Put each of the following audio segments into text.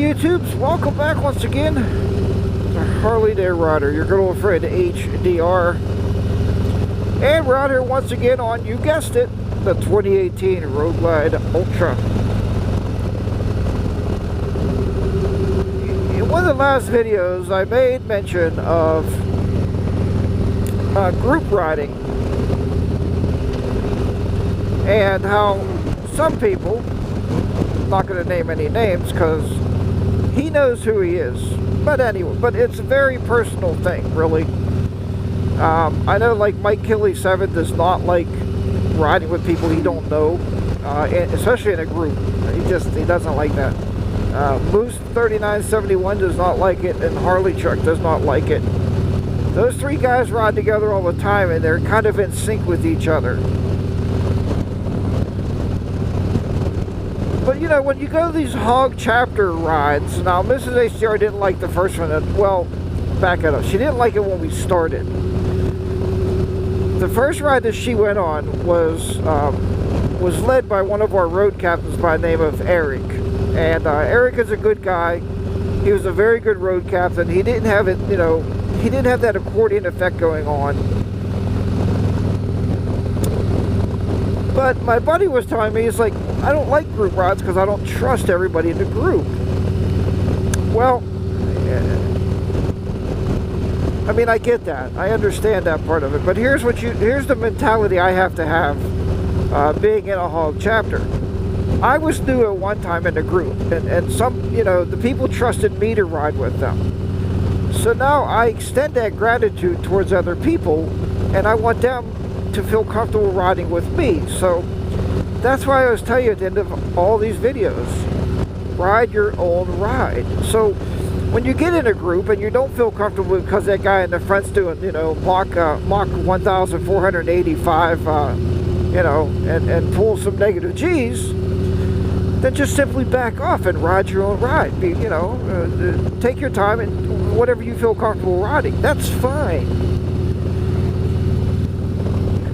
YouTubes, welcome back once again to Harley Day Rider, your good old friend HDR. And we're out here once again on, you guessed it, the 2018 Road Glide Ultra. In one of the last videos, I made mention of group riding and how some people, I'm not going to name any names because he knows who he is, but anyway, but it's a very personal thing, really. I know, like, Mike Killy 7 does not like riding with people he don't know, especially in a group. He doesn't like that. Moose 3971 does not like it, and Harley Truck does not like it. Those three guys ride together all the time, and they're kind of in sync with each other. But you know, when you go to these hog chapter rides, now Mrs. HDR didn't like the first one. Well, back it up. She didn't like it when we started. The first ride that she went on was led by one of our road captains by the name of Eric. And Eric is a good guy. He was a very good road captain. He didn't have it, you know, he didn't have that accordion effect going on. But my buddy was telling me, he's like, I don't like group rides because I don't trust everybody in the group. Well, I mean, I get that. I understand that part of it. But here's the mentality I have to have being in a hog chapter. I was new at one time in the group, and some, you know, the people trusted me to ride with them. So now I extend that gratitude towards other people, and I want them to feel comfortable riding with me. So that's why I was telling you at the end of all these videos, ride your own ride. So when you get in a group and you don't feel comfortable because that guy in the front's doing, you know, Mach 1485, you know, and pull some negative G's, then just simply back off and ride your own ride. You know, take your time and whatever you feel comfortable riding, that's fine.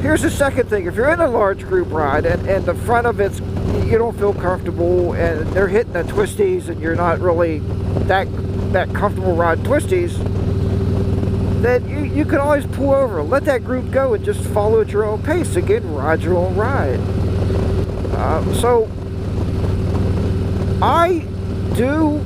Here's the second thing. If you're in a large group ride and the front of it's, you don't feel comfortable and they're hitting the twisties and you're not really that comfortable riding twisties, then you can always pull over. Let that group go and just follow at your own pace. Again, ride your own ride. So I do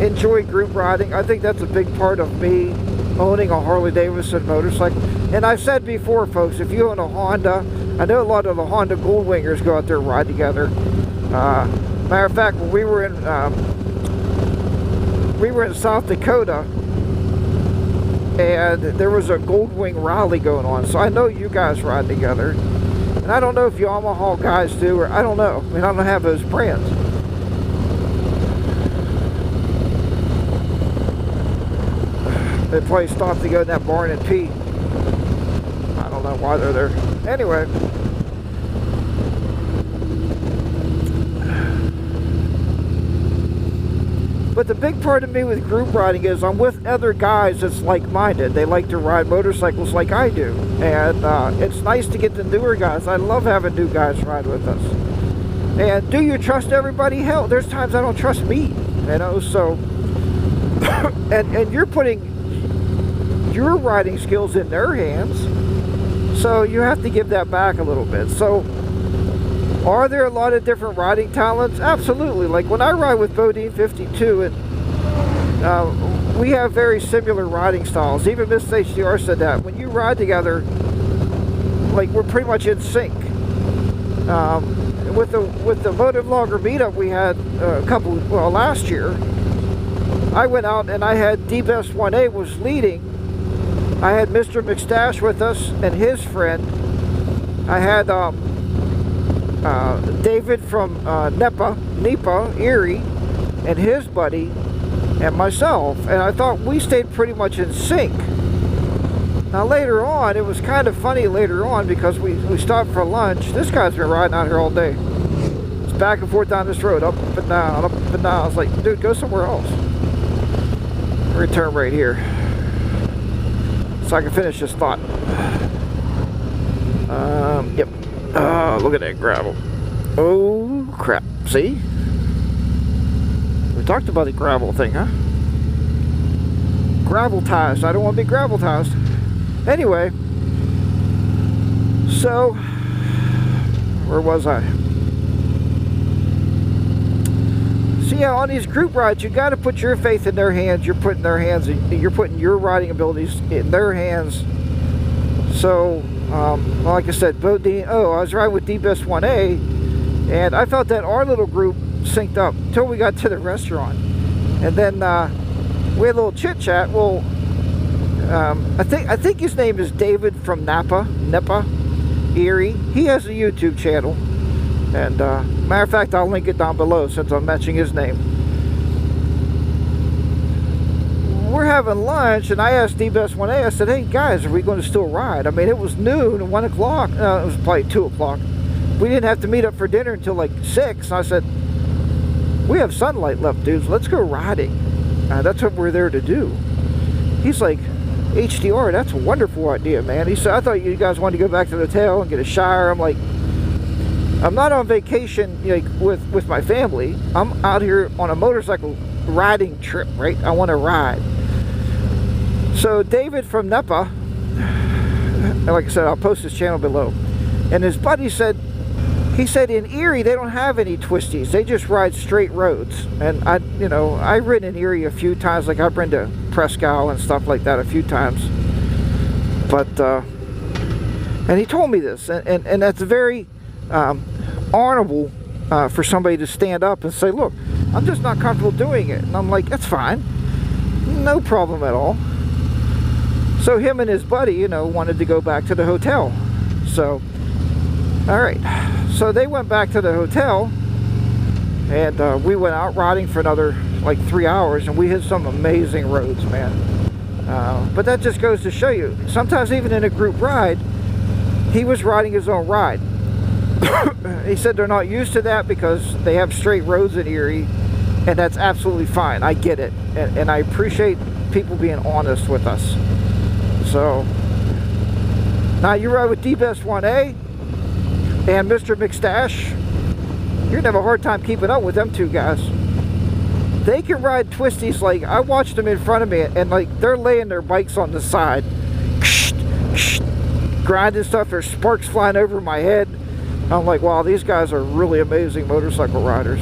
enjoy group riding. I think that's a big part of me owning a Harley Davidson motorcycle. And I've said before, folks, if you own a Honda, I know a lot of the Honda Goldwingers go out there and ride together. Matter of fact, when we were in South Dakota, and there was a Goldwing rally going on, so I know you guys ride together. And I don't know if Yamaha guys do, or I don't know. I mean, I don't have those brands. They probably stopped to go in that barn and pee. I don't know why they're there. Anyway. But the big part of me with group riding is I'm with other guys that's like-minded. They like to ride motorcycles like I do. And it's nice to get the newer guys. I love having new guys ride with us. And do you trust everybody? Hell, there's times I don't trust me. You know, so... and you're putting your riding skills in their hands, so you have to give that back a little bit. So are there a lot of different riding talents? Absolutely. Like when I ride with Bodine 52, and we have very similar riding styles. Even Miss HDR said that when you ride together, like, we're pretty much in sync. With the Motive Logger meetup we had last year, I went out and I had D-Best 1A was leading. I had Mr. McStash with us and his friend. I had David from NEPA, Erie, and his buddy, and myself. And I thought we stayed pretty much in sync. Now later on, it was kind of funny later on because we stopped for lunch. This guy's been riding out here all day. It's back and forth down this road, up and down, up and down. I was like, dude, go somewhere else. We're gonna turn right here so I can finish this thought. Yep. Look at that gravel. Oh crap! See, We talked about the gravel thing, huh? Graveltized. I don't want to be graveltized. Anyway, so where was I? So yeah, on these group rides, you got to put your faith in their hands. You're putting your riding abilities in their hands. So, like I said, I was riding with D-Best 1A, and I felt that our little group synced up until we got to the restaurant, and then we had a little chit chat. Well, I think his name is David from Napa, Erie. He has a YouTube channel. And matter of fact, I'll link it down below since I'm mentioning his name. We're having lunch, and I asked D-Best 1A, I said, hey guys, are we going to still ride? I mean, it was noon and 1 o'clock. It was probably 2 o'clock. We didn't have to meet up for dinner until like 6. I said, we have sunlight left, dudes. Let's go riding. That's what we're there to do. He's like, HDR, that's a wonderful idea, man. He said, I thought you guys wanted to go back to the hotel and get a shower. I'm like, I'm not on vacation like with my family. I'm out here on a motorcycle riding trip, right? I want to ride. So David from Napa, like I said, I'll post his channel below. And his buddy said, he said in Erie they don't have any twisties. They just ride straight roads. And I've ridden in Erie a few times. Like I've been to Presque Isle and stuff like that a few times. But and he told me this, and that's very honorable for somebody to stand up and say, look, I'm just not comfortable doing it. And I'm like, that's fine, no problem at all. So him and his buddy, wanted to go back to the hotel. So all right, so they went back to the hotel, and we went out riding for another like 3 hours, and we hit some amazing roads, man. But that just goes to show you, sometimes even in a group ride, he was riding his own ride. He said they're not used to that because they have straight roads in Erie, and that's absolutely fine. I get it, and I appreciate people being honest with us. So now you ride with D-Best 1A and Mr. McStash, you're gonna have a hard time keeping up with them two guys. They can ride twisties. Like I watched them in front of me, and like they're laying their bikes on the side, grinding stuff. There's sparks flying over my head. I'm like, wow, these guys are really amazing motorcycle riders.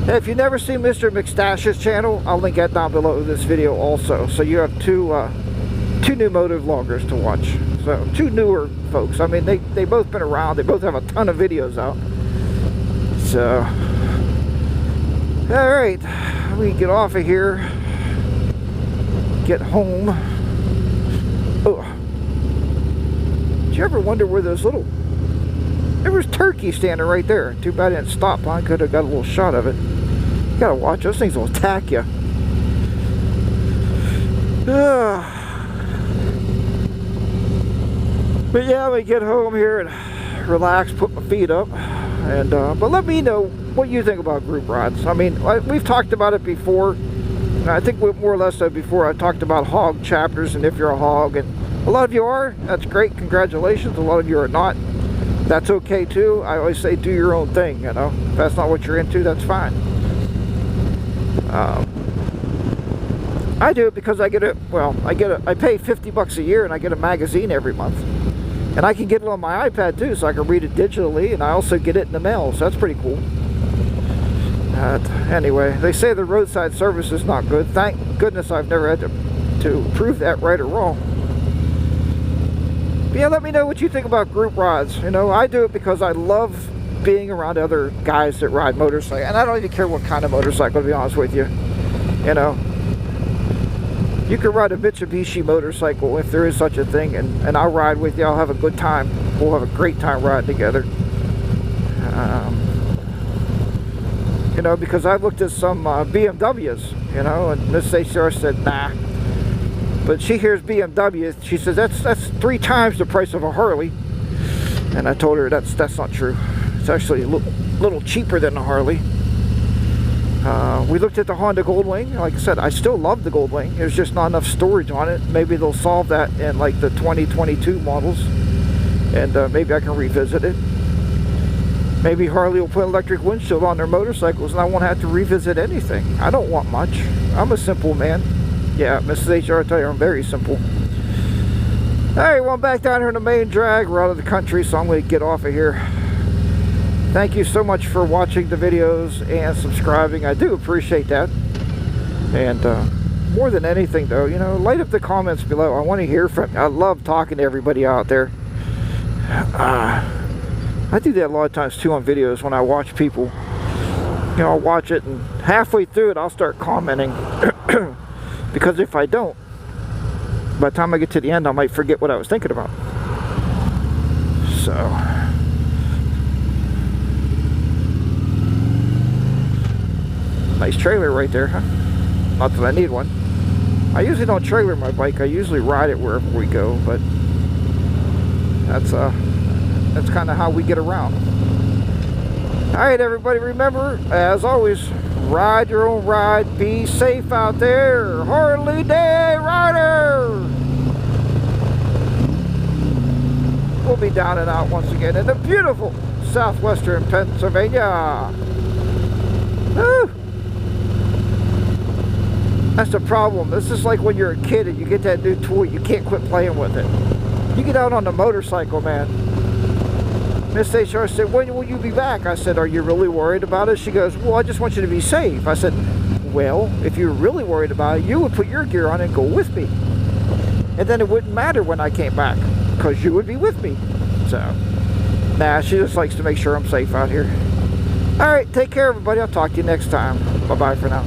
If you've never seen Mr. McStash's channel, I'll link that down below this video also. So you have two new moto vloggers to watch. So two newer folks. I mean, they both been around. They both have a ton of videos out. So, all right, we get off of here, get home. Oh, did you ever wonder where those little? There was turkey standing right there. Too bad I didn't stop. I could have got a little shot of it. You gotta watch, those things will attack you. But yeah, we get home here and relax, put my feet up, and but let me know what you think about group rides. I mean, we've talked about it before. I think more or less before I talked about hog chapters, and if you're a hog, and a lot of you are, that's great, congratulations. A lot of you are not. That's okay too. I always say do your own thing, If that's not what you're into, that's fine. I do it because I pay $50 a year and I get a magazine every month. And I can get it on my iPad too, so I can read it digitally, and I also get it in the mail, so that's pretty cool. Anyway, they say the roadside service is not good. Thank goodness I've never had to prove that right or wrong. But yeah, let me know what you think about group rides. I do it because I love being around other guys that ride motorcycles, and I don't even care what kind of motorcycle, to be honest with you. You can ride a Mitsubishi motorcycle if there is such a thing, and I'll ride with you. I'll have a good time. We'll have a great time riding together. Because I've looked at some BMWs, and Miss HR said, nah. But she hears BMW, she says, that's 3 times the price of a Harley. And I told her that's not true. It's actually a little cheaper than a Harley. We looked at the Honda Goldwing. Like I said, I still love the Goldwing. There's just not enough storage on it. Maybe they'll solve that in like the 2022 models, and maybe I can revisit it. Maybe Harley will put electric windshield on their motorcycles and I won't have to revisit anything. I don't want much. I'm a simple man. Yeah, Mrs. HR, I tell you, I'm very simple. Alright, well, I'm back down here in the main drag. We're out of the country, so I'm going to get off of here. Thank you so much for watching the videos and subscribing. I do appreciate that. And more than anything, though, you know, light up the comments below. I want to hear from you. I love talking to everybody out there. I do that a lot of times, too, on videos when I watch people. You know, I'll watch it, and halfway through it, I'll start commenting. Because if I don't, by the time I get to the end, I might forget what I was thinking about. So... nice trailer right there, huh? Not that I need one. I usually don't trailer my bike. I usually ride it wherever we go, but that's kind of how we get around. Alright, everybody, remember, as always, ride your own ride. Be safe out there. Harley Day Rider! We'll be down and out once again in the beautiful southwestern Pennsylvania. Woo! That's the problem. This is like when you're a kid and you get that new toy, you can't quit playing with it. You get out on the motorcycle, man. Miss HR said, when will you be back? I said, are you really worried about it? She goes, well, I just want you to be safe. I said, well, if you're really worried about it, you would put your gear on and go with me. And then it wouldn't matter when I came back, because you would be with me. So, nah, she just likes to make sure I'm safe out here. Alright, take care, everybody. I'll talk to you next time. Bye-bye for now.